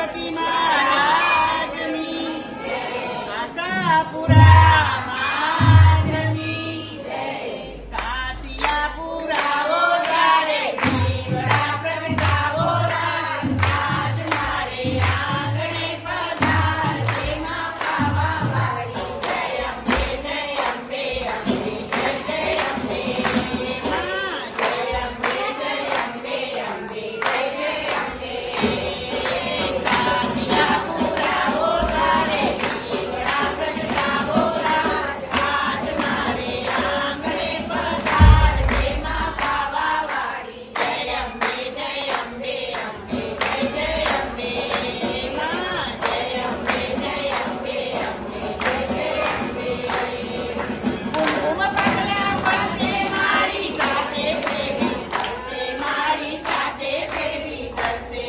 ગણપતિ મહારાજની આશાપુરા મહારાજની સાતિયા પુરાવો તારે જીવડા પ્રગટાવો રાજ મારે આંગણે પધાર તેમાં પાવા વાળી જય અંબે અંબે અંબે જય અંબે માં જય અંબે અંબે અંબે જય અંબે સાતિયા પુરાવો તારે જીવડા પ્રગટાવો રાજ મારે આંગણે પધાર તેમાં પાવા વાળી જય અંબે અંબે અંબે જય અંબે માં જય અંબે અંબે અંબે જય અંબે કુમકુમ પગલા પડશે મારી સાથે ભેગી કરશે મારી સાથે ભેગી કરશે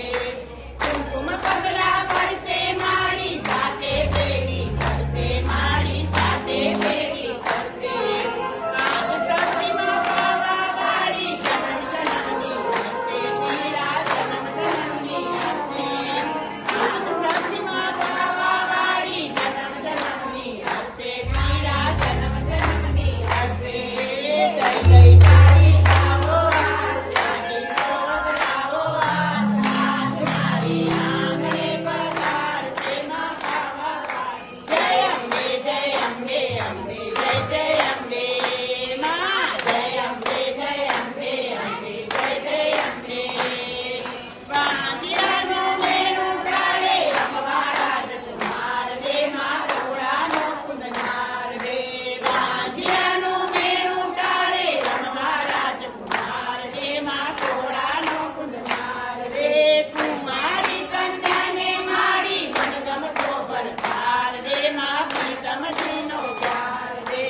કુમકુમ પગલા પડશે મારી સાથે ભેગી કરશે મારી સાથે ભેગી કરશે આજ સતીમાં પાવા વાળી જન્મ જન્મની હશે પીડા જન્મ જન્મની હશે આજ સતીમાં પાવા વાળી જન્મ જન્મની હશે પીડા જન્મ જન્મની હશે જય જય તારી ગાવો લાગી વગડાવો આજ મારી આંગણે પધાર તેમાં પાવા વાળી જય અંબે અંબે જય અંબે માં જય અંબે અંબે જય અંબે વાંદિયાનું મેરું ટાળે રમવા રાજકુમાર દે માં ઘોડાનો કુંદનાર દે વાંદિયાનું મેરું ટાળે રમવા રાજકુમાર દે માં ઘોડાનો કુંદનાર દે કુમારી કન્યાને મારી મનગમતો ભરતાર દે માં પ્રીતમજીનો પ્યાર દે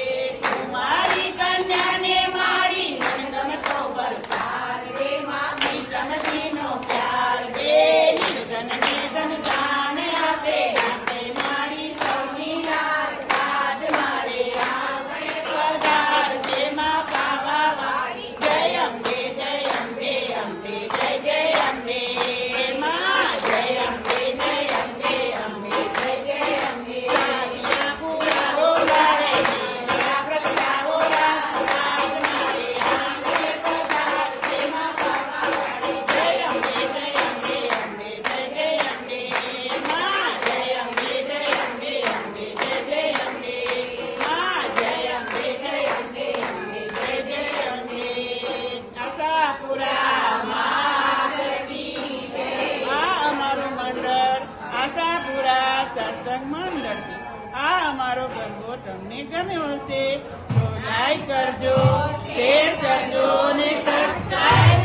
કુમારી કન્યાને મારી મનગમતો ભરતાર દે માં પ્રીતમજીનો પ્યાર દે નિર્ધન દાન આપે આપે મારી સૌની રાજ આજ મારે આંગણે પધાર તેમાં પાવા વાળી જય અંબે અંબે જય અંબે માં જય અંબે અંબે જય અંબે સાતિયા પુરાવો તારે જીવડા પ્રગટાવો રાજ મારે આંગણે પધાર તેમાં પાવા વાળી જય અંબે જય અંબે માં જય અંબે જય અંબે માં જય અંબે જય અંબે આશાપુરા માતકી જય આ અમારું મંડળ આશાપુરા સત્સંગ મંડળ છે આ અમારો ગરબો તમને ગમ્યો હશે તો લાઈક કરજો શેર કરજો ને સબસ્ક્રાઇબ